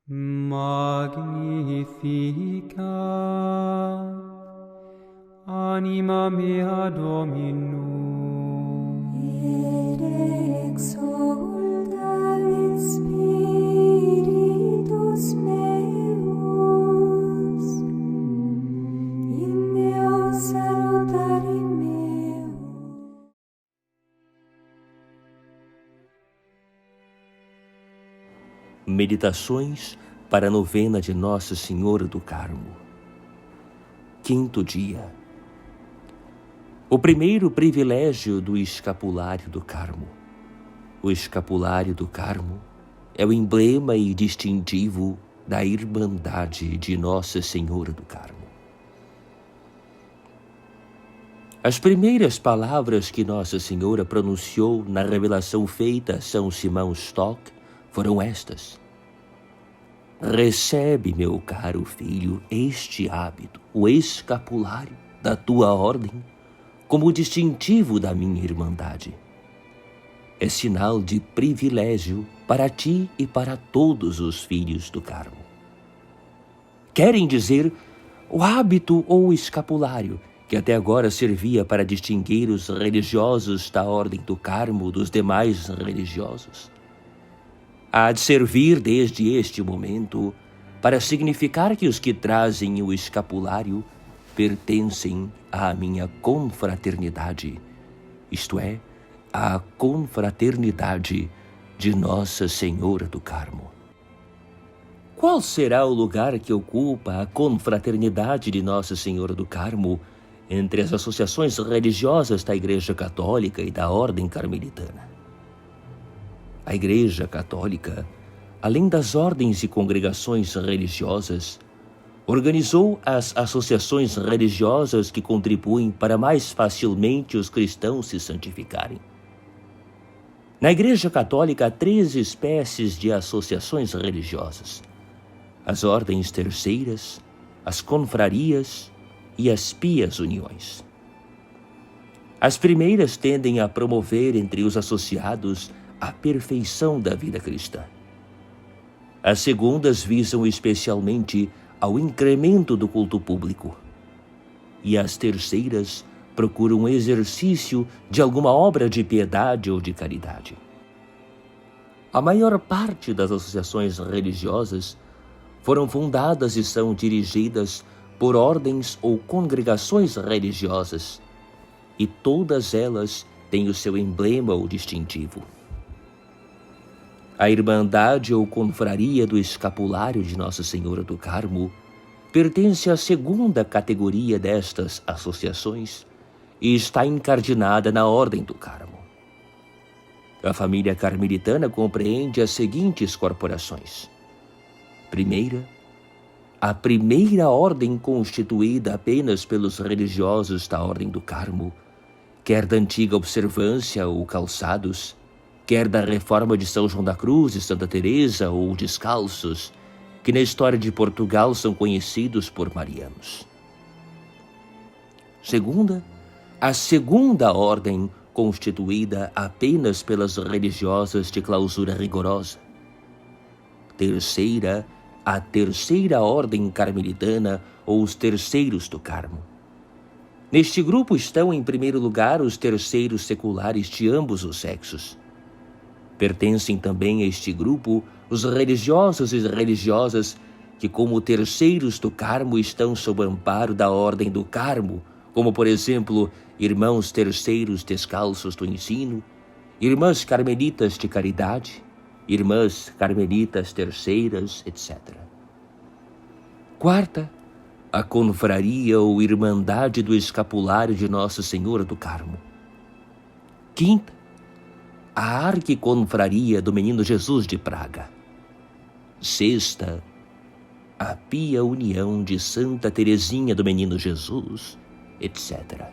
Magnificat anima mea Dominum, et exsultat spiritus meus, in Deo salutare meo. Meditações para a novena de Nossa Senhora do Carmo. 5º dia. O primeiro privilégio do escapulário do Carmo. O escapulário do Carmo é o emblema e distintivo da Irmandade de Nossa Senhora do Carmo. As primeiras palavras que Nossa Senhora pronunciou na revelação feita a São Simão Stock foram estas: recebe, meu caro filho, este hábito, o escapulário da tua ordem, como distintivo da minha irmandade. É sinal de privilégio para ti e para todos os filhos do Carmo. Querem dizer, o hábito ou escapulário, que até agora servia para distinguir os religiosos da ordem do Carmo dos demais religiosos, há de servir desde este momento para significar que os que trazem o escapulário pertencem à minha confraternidade, isto é, à confraternidade de Nossa Senhora do Carmo. Qual será o lugar que ocupa a confraternidade de Nossa Senhora do Carmo entre as associações religiosas da Igreja Católica e da Ordem Carmelitana? A Igreja Católica, além das ordens e congregações religiosas, organizou as associações religiosas que contribuem para mais facilmente os cristãos se santificarem. Na Igreja Católica há 3 espécies de associações religiosas: as ordens terceiras, as confrarias e as pias uniões. As primeiras tendem a promover entre os associados a perfeição da vida cristã. As segundas visam especialmente ao incremento do culto público. E as terceiras procuram o exercício de alguma obra de piedade ou de caridade. A maior parte das associações religiosas foram fundadas e são dirigidas por ordens ou congregações religiosas, e todas elas têm o seu emblema ou distintivo. A Irmandade ou Confraria do Escapulário de Nossa Senhora do Carmo pertence à segunda categoria destas associações e está incardinada na Ordem do Carmo. A família carmelitana compreende as seguintes corporações. Primeira, a primeira ordem constituída apenas pelos religiosos da Ordem do Carmo, quer da antiga observância ou calçados, quer da reforma de São João da Cruz e Santa Teresa ou descalços, que na história de Portugal são conhecidos por marianos. Segunda, a segunda ordem constituída apenas pelas religiosas de clausura rigorosa. Terceira, a terceira ordem carmelitana ou os terceiros do Carmo. Neste grupo estão, em primeiro lugar, os terceiros seculares de ambos os sexos. Pertencem também a este grupo os religiosos e religiosas que, como terceiros do Carmo, estão sob amparo da Ordem do Carmo, como, por exemplo, irmãos terceiros descalços do ensino, irmãs carmelitas de caridade, irmãs carmelitas terceiras, etc. Quarta, a confraria ou Irmandade do Escapulário de Nossa Senhora do Carmo. Quinta, a Arquiconfraria do Menino Jesus de Praga. Sexta, a Pia União de Santa Teresinha do Menino Jesus, etc.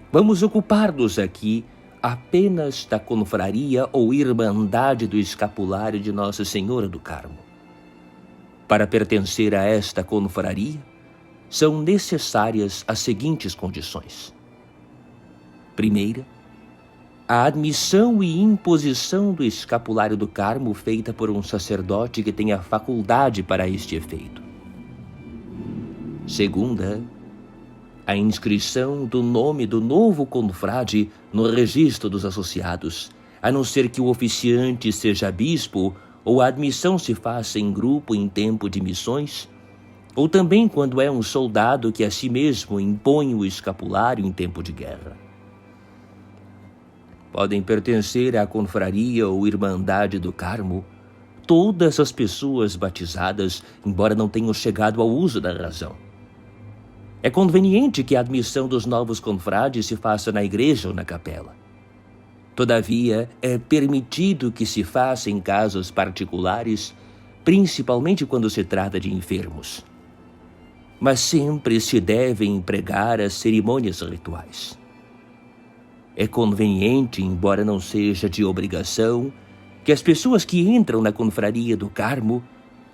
Vamos ocupar-nos aqui apenas da confraria ou Irmandade do Escapulário de Nossa Senhora do Carmo. Para pertencer a esta confraria, são necessárias as seguintes condições. Primeira, a admissão e imposição do escapulário do Carmo feita por um sacerdote que tenha faculdade para este efeito. Segunda, a inscrição do nome do novo confrade no registro dos associados, a não ser que o oficiante seja bispo ou a admissão se faça em grupo em tempo de missões, ou também quando é um soldado que a si mesmo impõe o escapulário em tempo de guerra. Podem pertencer à confraria ou irmandade do Carmo todas as pessoas batizadas, embora não tenham chegado ao uso da razão. É conveniente que a admissão dos novos confrades se faça na igreja ou na capela. Todavia, é permitido que se faça em casos particulares, principalmente quando se trata de enfermos. Mas sempre se devem empregar as cerimônias rituais. É conveniente, embora não seja de obrigação, que as pessoas que entram na confraria do Carmo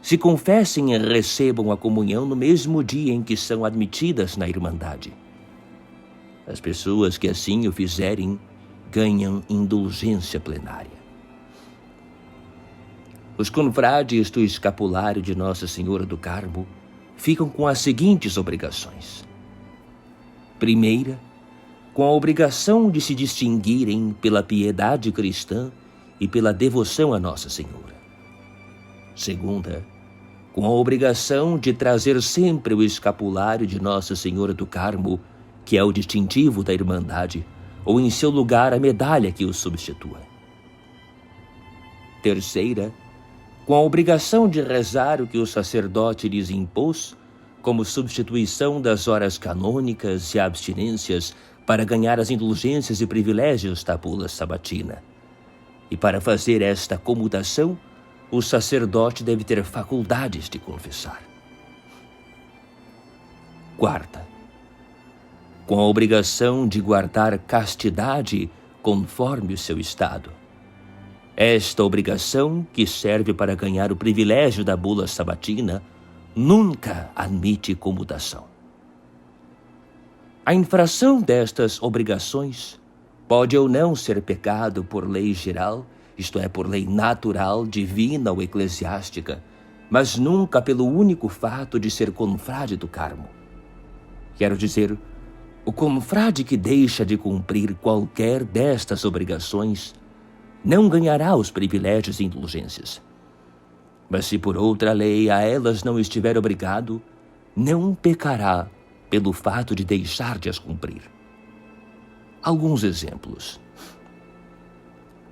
se confessem e recebam a comunhão no mesmo dia em que são admitidas na Irmandade. As pessoas que assim o fizerem ganham indulgência plenária. Os confrades do escapulário de Nossa Senhora do Carmo ficam com as seguintes obrigações. Primeira, com a obrigação de se distinguirem pela piedade cristã e pela devoção a Nossa Senhora. Segunda, com a obrigação de trazer sempre o escapulário de Nossa Senhora do Carmo, que é o distintivo da Irmandade, ou em seu lugar a medalha que o substitua. Terceira, com a obrigação de rezar o que o sacerdote lhes impôs, como substituição das horas canônicas e abstinências para ganhar as indulgências e privilégios da bula sabatina. E para fazer esta comutação, o sacerdote deve ter faculdades de confessar. Quarta, com a obrigação de guardar castidade conforme o seu estado. Esta obrigação, que serve para ganhar o privilégio da bula sabatina, nunca admite comutação. A infração destas obrigações pode ou não ser pecado por lei geral, isto é, por lei natural, divina ou eclesiástica, mas nunca pelo único fato de ser confrade do Carmo. Quero dizer, o confrade que deixa de cumprir qualquer destas obrigações não ganhará os privilégios e indulgências. Mas se por outra lei a elas não estiver obrigado, não pecará pelo fato de deixar de as cumprir. Alguns exemplos.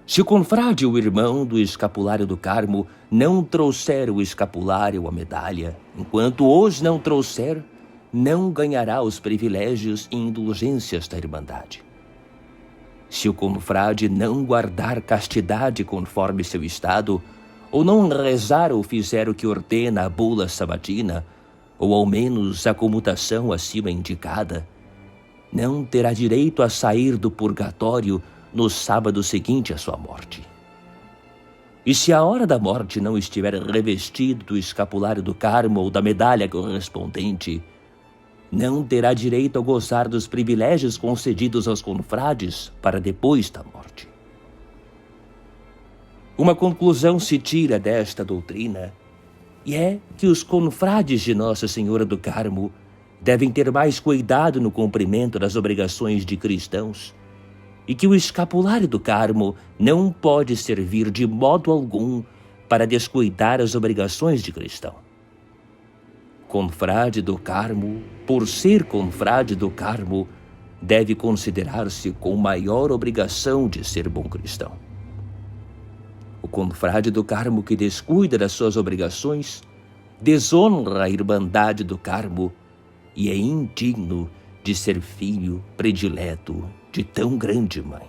Se o confrade ou irmão do escapulário do Carmo não trouxer o escapulário ou a medalha, enquanto os não trouxer, não ganhará os privilégios e indulgências da Irmandade. Se o confrade não guardar castidade conforme seu estado, ou não rezar ou fizer o que ordena a bula sabatina, ou ao menos a comutação acima indicada, não terá direito a sair do purgatório no sábado seguinte à sua morte. E se a hora da morte não estiver revestido do escapulário do Carmo ou da medalha correspondente, não terá direito a gozar dos privilégios concedidos aos confrades para depois da morte. Uma conclusão se tira desta doutrina, e é que os confrades de Nossa Senhora do Carmo devem ter mais cuidado no cumprimento das obrigações de cristãos, e que o escapulário do Carmo não pode servir de modo algum para descuidar as obrigações de cristão. Confrade do Carmo, por ser confrade do Carmo, deve considerar-se com maior obrigação de ser bom cristão. O confrade do Carmo que descuida das suas obrigações desonra a Irmandade do Carmo e é indigno de ser filho predileto de tão grande mãe.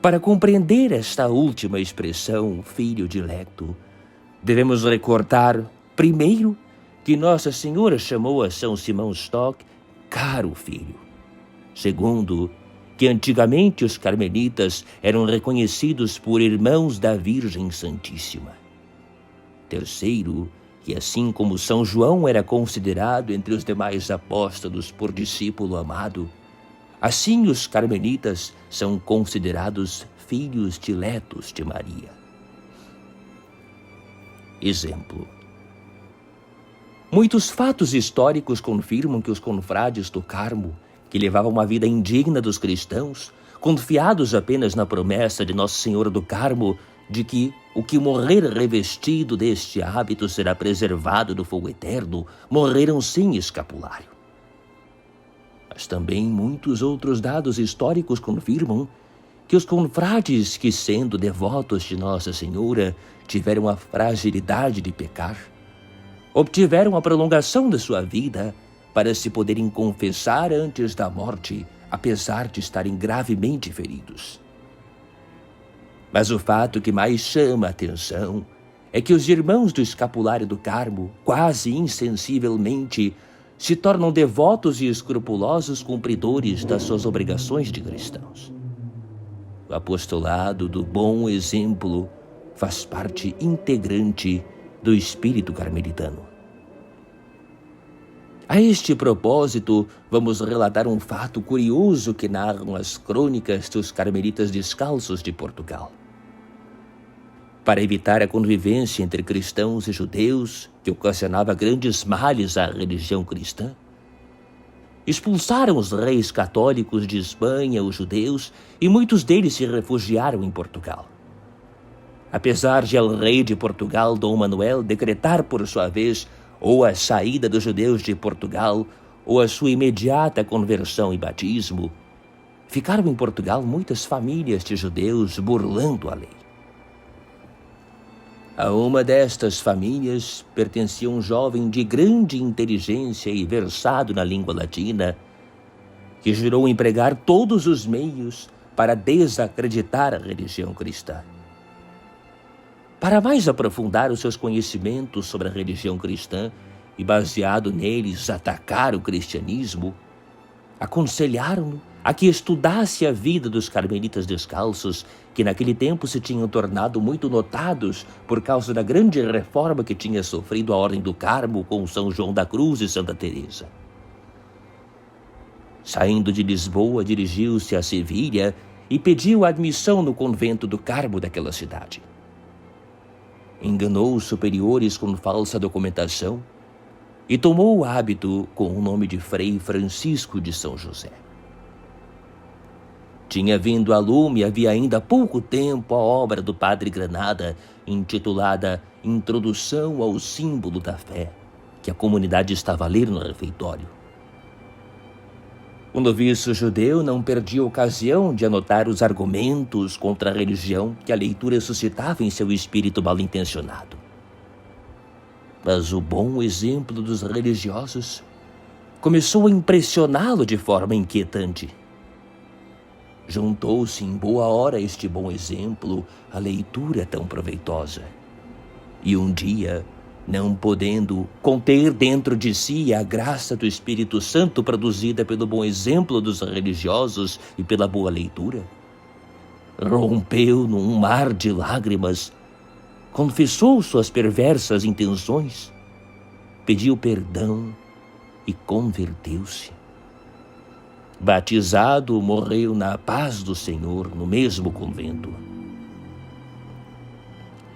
Para compreender esta última expressão, filho dilecto, devemos recordar, primeiro, que Nossa Senhora chamou a São Simão Stock caro filho. Segundo, que antigamente os carmelitas eram reconhecidos por irmãos da Virgem Santíssima. Terceiro, que assim como São João era considerado entre os demais apóstolos por discípulo amado, Assim, os carmelitas são considerados filhos diletos de Maria. Exemplo. Muitos fatos históricos confirmam que os confrades do Carmo, que levavam uma vida indigna dos cristãos, confiados apenas na promessa de Nossa Senhora do Carmo de que o que morrer revestido deste hábito será preservado do fogo eterno, morreram sem escapulário. Mas também muitos outros dados históricos confirmam que os confrades que, sendo devotos de Nossa Senhora, tiveram a fragilidade de pecar, obtiveram a prolongação da sua vida para se poderem confessar antes da morte, apesar de estarem gravemente feridos. Mas o fato que mais chama a atenção é que os irmãos do escapulário do Carmo, quase insensivelmente, se tornam devotos e escrupulosos cumpridores das suas obrigações de cristãos. O apostolado do bom exemplo faz parte integrante do espírito carmelitano. A este propósito, vamos relatar um fato curioso que narram as crônicas dos carmelitas descalços de Portugal. Para evitar a convivência entre cristãos e judeus, que ocasionava grandes males à religião cristã, expulsaram os reis católicos de Espanha os judeus e muitos deles se refugiaram em Portugal. Apesar de el rei de Portugal, Dom Manuel, decretar por sua vez ou a saída dos judeus de Portugal ou a sua imediata conversão e batismo, ficaram em Portugal muitas famílias de judeus burlando a lei. A uma destas famílias pertencia um jovem de grande inteligência e versado na língua latina, que jurou empregar todos os meios para desacreditar a religião cristã. Para mais aprofundar os seus conhecimentos sobre a religião cristã e, baseado neles, atacar o cristianismo, aconselharam-no a que estudasse a vida dos carmelitas descalços, que naquele tempo se tinham tornado muito notados por causa da grande reforma que tinha sofrido a Ordem do Carmo com São João da Cruz e Santa Teresa. Saindo de Lisboa, dirigiu-se a Sevilha e pediu admissão no convento do Carmo daquela cidade. Enganou os superiores com falsa documentação e tomou o hábito com o nome de Frei Francisco de São José. Tinha vindo a lume havia ainda pouco tempo a obra do padre Granada, intitulada Introdução ao Símbolo da Fé, que a comunidade estava a ler no refeitório. O noviço judeu não perdia ocasião de anotar os argumentos contra a religião que a leitura suscitava em seu espírito mal-intencionado. Mas o bom exemplo dos religiosos começou a impressioná-lo de forma inquietante. Juntou-se em boa hora este bom exemplo à leitura tão proveitosa. E um dia, não podendo conter dentro de si a graça do Espírito Santo produzida pelo bom exemplo dos religiosos e pela boa leitura, rompeu num mar de lágrimas, confessou suas perversas intenções, pediu perdão e converteu-se. Batizado, morreu na paz do Senhor no mesmo convento.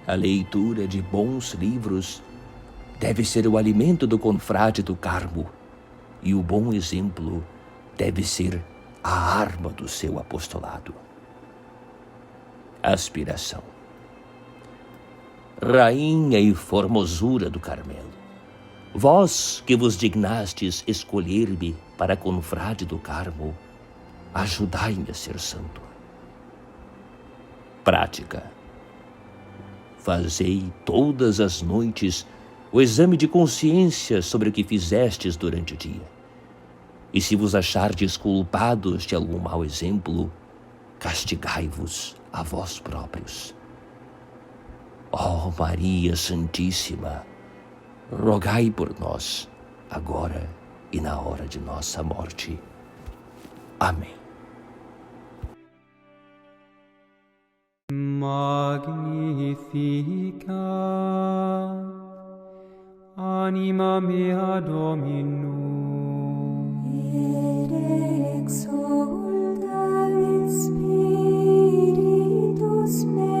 A leitura de bons livros deve ser o alimento do confrade do Carmo, e o bom exemplo deve ser a arma do seu apostolado. Aspiração. Rainha e formosura do Carmelo, vós que vos dignastes escolher-me para confrade do Carmo, ajudai-me a ser santo. Prática. Fazei todas as noites o exame de consciência sobre o que fizestes durante o dia. E se vos achardes culpados de algum mau exemplo, castigai-vos a vós próprios. Ó Maria Santíssima, rogai por nós, agora e na hora de nossa morte. Amém. Magnificat anima mea Dominum. exultavit Spiritus meus.